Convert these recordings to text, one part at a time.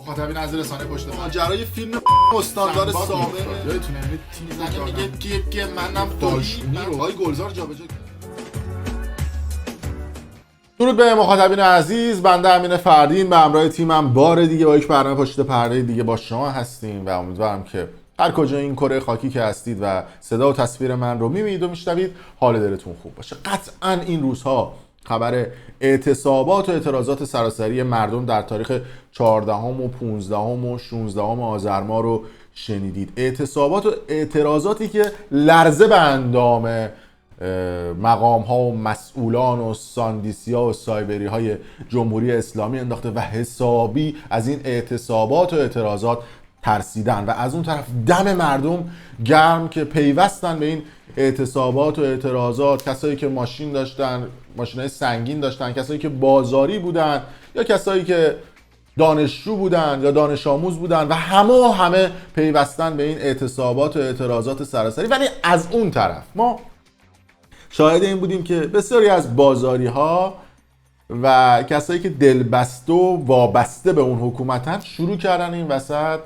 مخاطبین از رسانه پشت پرده ماجرای فیلم استاندار سابق یادتونه میگه که منم داشتونی رو آقای گلزار جابجا کرد. درود به مخاطبین عزیز، بنده امین فردین به همراه تیمم بار دیگه با یک برنامه پشت پرده دیگه با شما هستیم و امیدوارم که هر کجا این کره خاکی که هستید و صدا و تصویر من رو میبینید و میشنوید حال دلتون خوب باشه. قطعا این روزها خبر اعتصابات و اعتراضات سراسری مردم در تاریخ 14 و 15 و 16 آذر ماه رو شنیدید. اعتصابات و اعتراضاتی که لرزه به اندام مقام ها و مسئولان و ساندیسی ها و سایبری های جمهوری اسلامی انداخته و حسابی از این اعتصابات و اعتراضات ترسیدن و از اون طرف دم مردم گرم که پیوستن به این اعتصابات و اعتراضات. کسایی که ماشین داشتن، ماشینای سنگین داشتن، کسایی که بازاری بودن یا کسایی که دانشجو بودن یا دانش آموز بودن و همه پیوستن به این اعتصابات و اعتراضات سراسری. ولی از اون طرف ما شاهد این بودیم که بسیاری از بازاری ها و کسایی که دلبسته و وابسته به اون حکومتن شروع کردن این وسط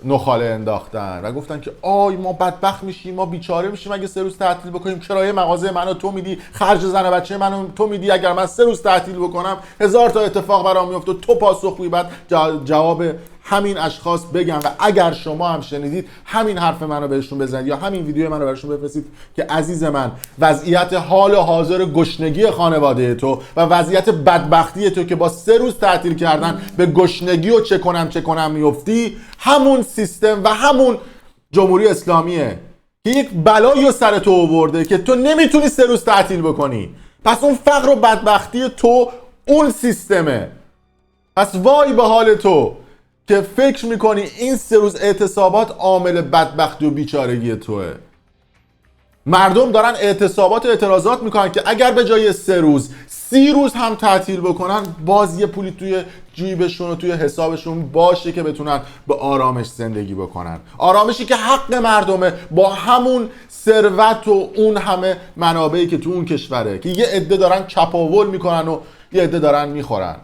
نخاله انداختن و گفتن که آی ما بدبخت میشیم، ما بیچاره میشیم اگه 3 روز تعطیل بکنیم، کرایه مغازه منو تو میدی، خرج زن و بچه منو تو میدی، اگر من 3 روز تعطیل بکنم 1000 تا اتفاق برام میفته، تو پاسخگویی. بعد جواب همین اشخاص بگم و اگر شما هم شنیدید همین حرف منو بهشون بزنید یا همین ویدیو منو براشون بفرستید که عزیز من وضعیت حال حاضر گشنگی خانواده تو و وضعیت بدبختی تو که با 3 روز تعطیل کردن به گشنگی و چه کنم میفتی، همون سیستم و همون جمهوری اسلامیه که یک بلایی رو سر تو آورده که تو نمیتونی 3 روز تعطیل بکنی. پس اون فقر و بدبختی تو اون سیستمه. پس وای به حال تو که فکر میکنی این 3 روز اعتصابات عامل بدبختی و بیچارگی توه. مردم دارن اعتصابات و اعتراضات میکنن که اگر به جای 3 روز 30 روز هم تعطیل بکنن باز یه پولی توی جیبشون و توی حسابشون باشه که بتونن به آرامش زندگی بکنن. آرامشی که حق مردمه با همون ثروت و اون همه منابعی که تو اون کشوره که یه عده دارن چپاول میکنن و یه عده دارن میخورن.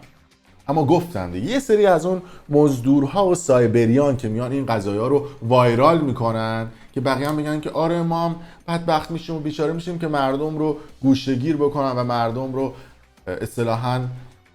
اما گفتن دیگه یه سری از اون مزدورها و سایبریان که میان این قضایا رو وایرال میکنن که بقیه هم میگن که آره ما هم بدبخت میشیم و بیچاره میشیم که مردم رو گوشه‌گیر بکنن و مردم رو اصطلاحاً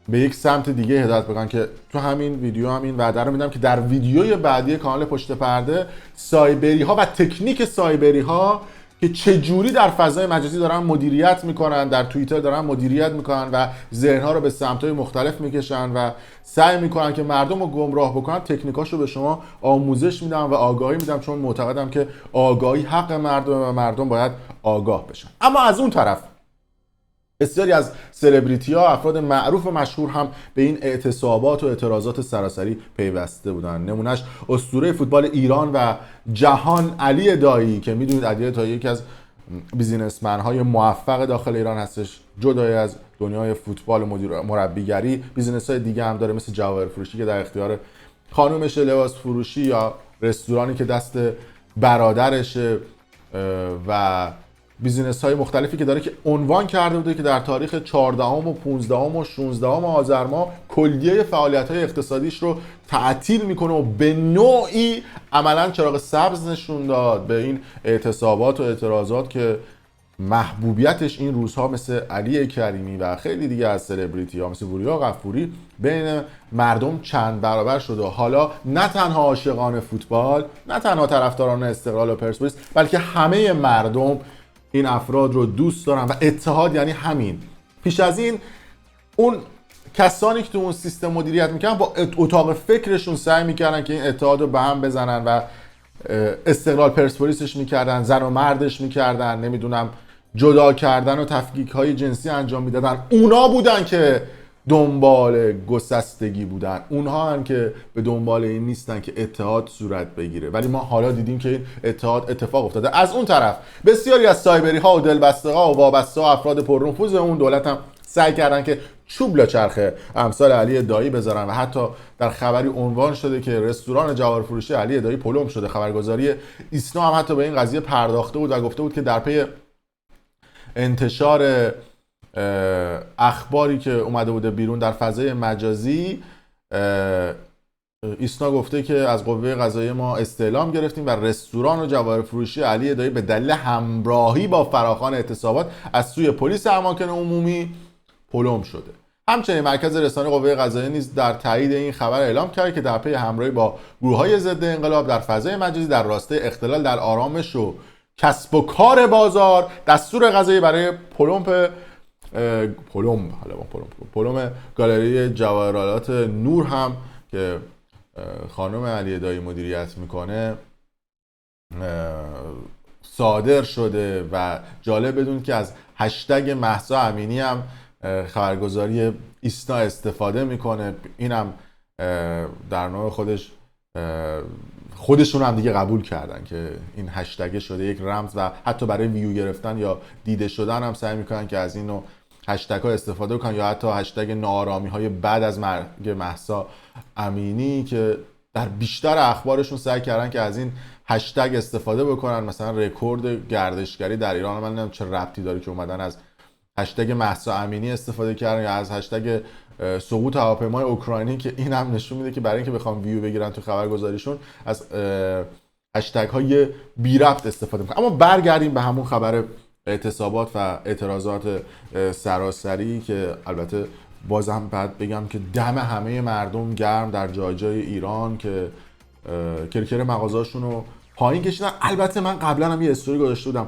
به یک سمت دیگه هدایت بکنن. که تو همین ویدیو هم این وعده رو میدم که در ویدیوی بعدی کانال پشت پرده سایبری ها و تکنیک سایبری ها که چجوری در فضای مجازی دارن مدیریت میکنن، در توییتر دارن مدیریت میکنن و ذهنها رو به سمت‌های مختلف میکشن و سعی میکنن که مردم رو گمراه بکنن، تکنیکاشو به شما آموزش میدم و آگاهی میدم، چون معتقدم که آگاهی حق مردم و مردم باید آگاه بشن. اما از اون طرف بسیاری از سلبریتی ها، افراد معروف و مشهور هم به این اعتصابات و اعتراضات سراسری پیوسته بودن. نمونهش اسطوره فوتبال ایران و جهان علی دایی که میدونید علی دایی یکی از بیزینسمن های موفق داخل ایران هستش، جدای از دنیای فوتبال و مربیگری بیزینس های دیگه هم داره، مثل جواهر فروشی که در اختیار خانومش، لباس فروشی یا رستورانی که دست برادرشه و بیزینس های مختلفی که داره، که عنوان کرده بوده که در تاریخ 14 و 15 و 16 آذر ماه کلیه فعالیت های اقتصادیش رو تعطیل میکنه و به نوعی عملا چراغ سبز نشون داد به این اعتصابات و اعتراضات که محبوبیتش این روزها مثل علی کریمی و خیلی دیگه از سلبریتی ها مثل وریا غفوری بین مردم چند برابر شده. حالا نه تنها عاشقان فوتبال، نه تنها طرفداران استقلال و پرسپولیس، بلکه همه مردم این افراد رو دوست دارن و اتحاد یعنی همین. پیش از این اون کسانی که تو اون سیستم مدیریت میکنن با اتاق فکرشون سعی میکردن که این اتحاد رو به هم بزنن و استقلال پرسپولیسش میکردن، زن و مردش میکردن، نمیدونم جدا کردن و تفکیک های جنسی انجام میدادن. اونا بودن که دنبال گسستگی بودن، اونها هم که به دنبال این نیستن که اتحاد صورت بگیره. ولی ما حالا دیدیم که این اتحاد اتفاق افتاده. از اون طرف بسیاری از سایبری ها و دلبسته ها و وابسته ها، افراد پرنفوذ اون دولت هم سعی کردن که چوب لاچرخه امثال علی دایی بذارن و حتی در خبری عنوان شده که رستوران جواهر فروشی علی دایی پلم شده. خبرگزاری ایسنا هم حتی به این قضیه پرداخته بود و گفته بود که در پی انتشار اخباری که اومده بوده بیرون در فضای مجازی، ایسنا گفته که از قوه قضاییه ما استعلام گرفتیم و رستوران و جواهر فروشی علی دایی به دلیل همراهی با فراخوان اعتصابات از سوی پلیس اماکن عمومی پلم شده. همچنین مرکز رسانه قوه قضاییه نیز در تایید این خبر اعلام کرد که در پی همراهی با گروه‌های ضد انقلاب در فضای مجازی در راستای اختلال در آرامش و کسب و کار بازار دستور قضایی برای پلم گالری جواهرالات نور هم که خانم علی دایی مدیریت میکنه صادر شده و جالب بدون که از هشتگ مهسا امینی هم خبرگزاری ایسنا استفاده میکنه. اینم در نوع خودشون هم دیگه قبول کردن که این هشتگ شده یک رمز و حتی برای ویو گرفتن یا دیده شدن هم سعی میکنن که از اینو هشتگ ها استفاده کنن یا حتی هشتگ ناآرامی های بعد از مرگ مهسا امینی که در بیشتر اخبارشون سعی کردن که از این هشتگ استفاده بکنن. مثلا رکورد گردشگری در ایران، من نمیدونم چه ربطی داره که اومدن از هشتگ مهسا امینی استفاده کردن یا از هشتگ سقوط هواپیمای اوکراینی که این هم نشون میده که برای اینکه بخوام ویو بگیرن تو خبرگزاریشون از هشتگ های بی ربط استفاده میکنن. اما برگردیم به همون خبر اعتصابات و اعتراضات سراسری که البته بازم بعد بگم که دم همه مردم گرم در جای جای ایران که کرکر مغازه‌شون رو پایین کشیدن. البته من قبلا هم یه استوری گذاشته بودم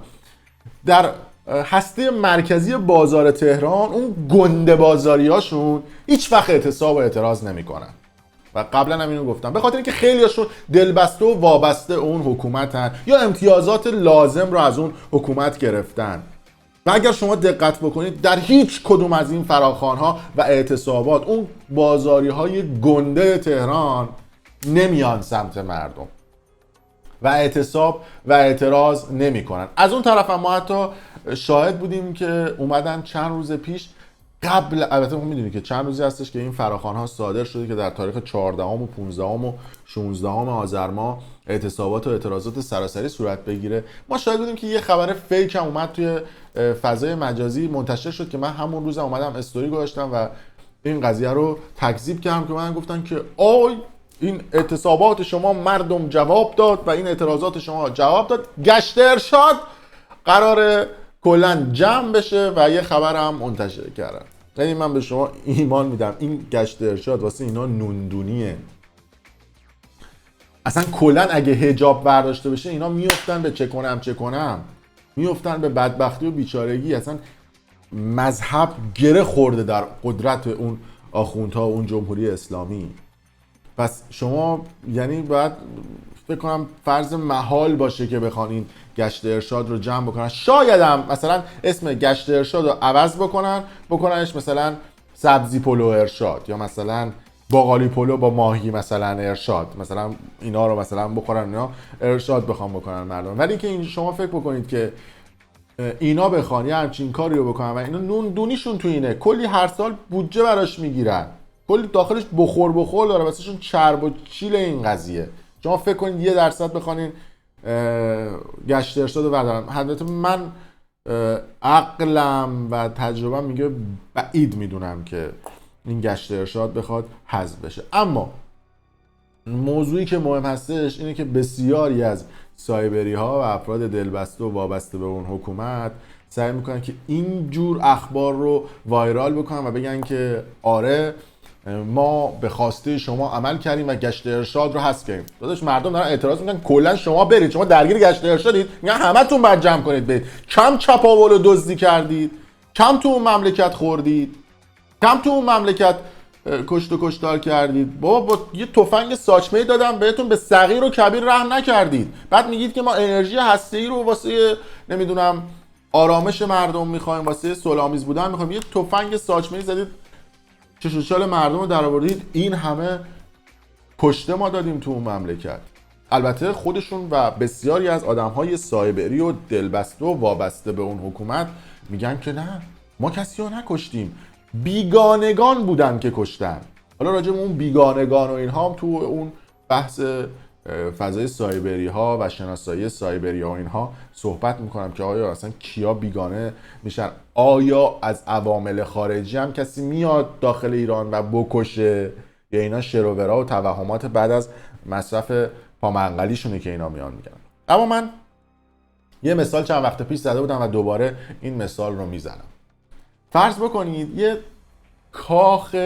در هسته مرکزی بازار تهران، اون گنده بازاریاشون هیچ وقت اعتصاب و اعتراض نمیکنن و قبلا هم اینو گفتم، به خاطر اینکه خیلیاشون دلبسته و وابسته اون حکومتن یا امتیازات لازم رو از اون حکومت گرفتن. و اگر شما دقت بکنید در هیچ کدوم از این فراخوان‌ها و اعتصابات اون بازاری‌های گنده تهران نمیان سمت مردم و اعتصاب و اعتراض نمی‌کنن. از اون طرف هم ما حتی شاهد بودیم که اومدن چند روز پیش قبل، البته ما میدونید که چند روزی هستش که این فراخوان‌ها صادر شده که در تاریخ 14 و 15 و 16 آذر ماه اعتصابات و اعتراضات سراسری صورت بگیره. ما شاهد بودیم که یه خبر فیک هم اومد توی فضای مجازی منتشر شد که من همون روز اومدم استوری گذاشتم و این قضیه رو تکذیب کردم که من گفتن که آی این اعتصابات شما مردم جواب داد و این اعتراضات شما جواب داد، گشت ارشاد قراره کلا جمع بشه و یه خبر هم منتشر کردن. یعنی من به شما ایمان میدم این گشت ارشاد واسه اینا نوندونیه. اصلا کلا اگه حجاب برداشته بشه اینا میافتن به چه کنم میافتن به بدبختی و بیچارگی. اصلا مذهب گره خورده در قدرت اون آخوندها و اون جمهوری اسلامی. پس شما یعنی باید فکر کنم فرض محال باشه که بخوان این گشت ارشاد رو جمع بکنن. شاید هم مثلا اسم گشت ارشاد رو عوض بکننش مثلا سبزی پلو ارشاد یا مثلا باقالی پلو با ماهی مثلا ارشاد، مثلا اینا رو مثلا بخورن اینا ارشاد بخوام بکنن مردم. ولی که این شما فکر بکنید که اینا بخوان یه همچین کاری رو بکنن و اینا نون دونیشون تو اینه، کلی هر سال بودجه براش میگیرن، کلی داخلش بخور داره واسهشون چرب و چیل این قضیه. شما فکر کنید 1% بخوانین گشت ارشاد رو بردارن. البته من عقلم و تجربه میگه بعید میدونم که این گشت ارشاد بخواد حذف بشه. اما موضوعی که مهم هستش اینه که بسیاری از سایبری ها و افراد دلبسته و وابسته به اون حکومت سعی میکنن که این جور اخبار رو وایرال بکنن و بگن که آره ما به خواسته شما عمل کردیم و گشت ارشاد رو حذف کردیم. داداش مردم دارن اعتراض میکنن کلا شما برید، شما درگیر گشت ارشادید، میگن همتون باید جمع کنید برید. کم چپاول و دزدی کردید، کم تو اون مملکت خوردید، کم تو اون مملکت کشت و کشتار کردید. بابا با یه تفنگ ساچمه دادم بهتون، به صغیر و کبیر رحم نکردید. بعد میگید که ما انرژی هسته‌ای رو واسه نمیدونم آرامش مردم میخوایم، واسه صلح‌آمیز بودن میخوایم. یه تفنگ ساچمه زدید چش و چال مردم رو درآوردید، این همه کشته ما دادیم تو اون مملکت. البته خودشون و بسیاری از آدم‌های سایبری و دلبسته و وابسته به اون حکومت میگن که نه ما کسی رو نکشتیم، بیگانگان بودن که کشتن. حالا راجع به اون بیگانگان و اینها هم تو اون بحث فضای سایبری ها و شناسایی سایبری ها و اینها صحبت میکنم که آیا اصلا کیا بیگانه میشن، آیا از عوامل خارجی هم کسی میاد داخل ایران و بکشه یا اینا شروورا و توهمات بعد از مصرف پامنقلیشونه که اینا میان میگن. اما من یه مثال چند وقت پیش زده بودم و دوباره این مثال رو میزنم. فرض بکنید یه کاخ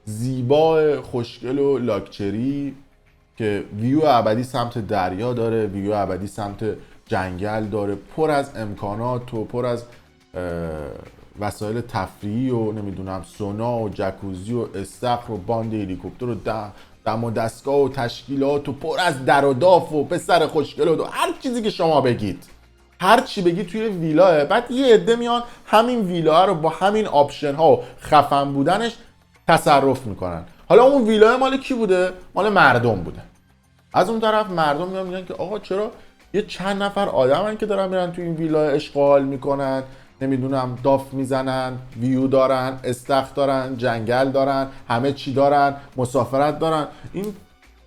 زیبا خوشگل و لاکچری که ویو ابدی سمت دریا داره، ویو ابدی سمت جنگل داره، پر از امکانات و پر از وسایل تفریحی و نمیدونم سونا و جکوزی و استخر و باند هلیکوپتر و دم و دستگاه و تشکیلات و پر از در و داف و پسر خوشگل و هر چیزی که شما بگید، هر چی بگید توی ویلاه. بعد یه عده میان همین ویلاه رو با همین آپشن ها و خفن بودنش تصرف میکنن. حالا اون ویلاه مال کی بوده؟ مال مردم بوده. از اون طرف مردم میگن که آقا چرا یه چند نفر آدمن که دارن میرن تو این ویلا اشغال میکنن، نمیدونم داف میزنن، ویو دارن، استخر دارن، جنگل دارن، همه چی دارن، مسافرت دارن، این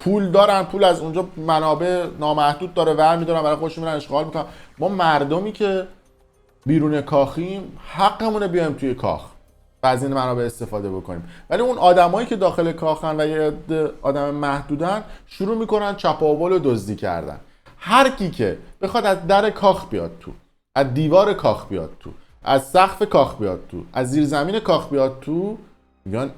پول دارن، پول از اونجا منابع نامحدود داره ور میدارن برای خودشون میرن اشغال میکنن. ما مردمی که بیرون کاخیم حقمونه بیایم توی کاخ و از این منابع استفاده بکنیم. ولی اون آدمایی که داخل کاخن و یه آدم محدودن شروع میکنن چپاول و دزدی کردن. هر کی که بخواد از در کاخ بیاد تو، از دیوار کاخ بیاد تو، از سقف کاخ بیاد تو، از زیر زمین کاخ بیاد تو، میگن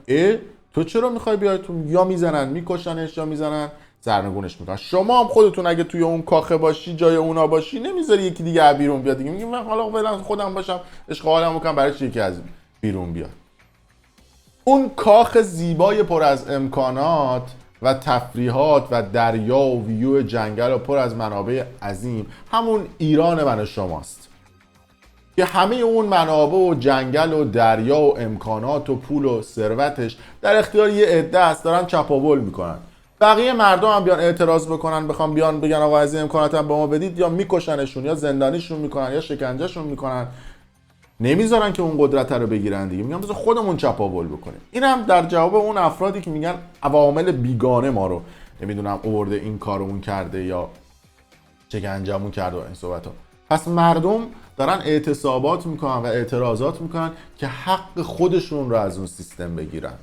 تو چرا میخوای بیای تو؟ یا میزنن میکشنش یا میزنن سرنگونش میکنن. شما هم خودتون اگه توی اون کاخه باشی، جای اونا باشی، نمیذاری یکی دیگه از بیرون بیاد دیگه. میگی من حالا فعلا خودم باشم اشغالم میکنم، برای چی یکی از بیرون بیاد؟ اون کاخ زیبای پر از امکانات و تفریحات و دریا و ویو جنگل و پر از منابع عظیم همون ایران من شماست که همه اون منابع و جنگل و دریا و امکانات و پول و ثروتش در اختیار یه عده است، دارن چپاول میکنن. بقیه مردم هم بیان اعتراض بکنن، بخوام بیان بگن آقا از این امکانات هم به ما بدید، یا میکشنشون یا زندانیشون میکنن یا شکنجهشون میکنن، نمیذارن که اون قدرت رو بگیرن دیگه. میگن بذار خودمون چپاول بکنیم. این هم در جواب اون افرادی که میگن عوامل بیگانه ما رو نمیدونم آورده این کارمون کرده یا شکنجهمون کرده و این صحبت ها. پس مردم دارن اعتصابات میکنن و اعتراضات میکنن که حق خودشون رو از اون سیستم بگیرن،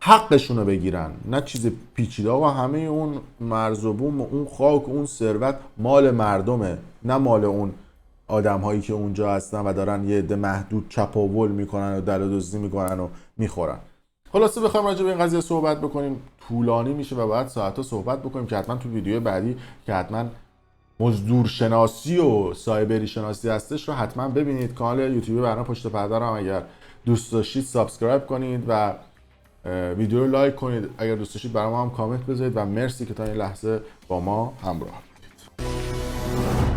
حقشون رو بگیرن، نه چیز پیچیده. و همه اون مرز و بوم و اون خاک و اون ثروت مال مردمه، نه مال اون آدم هایی که اونجا هستن و دارن یه عده محدود چپاول میکنن و دلودزدی میکنن و میخورن. خلاصه بخوایم راجع به این قضیه صحبت بکنیم طولانی میشه و بعد ساعت‌ها صحبت بکنیم که حتما تو ویدیو بعدی که حتما مزدور شناسی و سایبری شناسی هستش رو حتما ببینید. کانال یوتیوب برنامه پشت پرده رو هم اگر دوست داشتید سابسکرایب کنید و ویدیو رو لایک کنید. اگر دوست داشتید برام هم کامنت بذارید و مرسی که تا این لحظه با ما همراه بودید.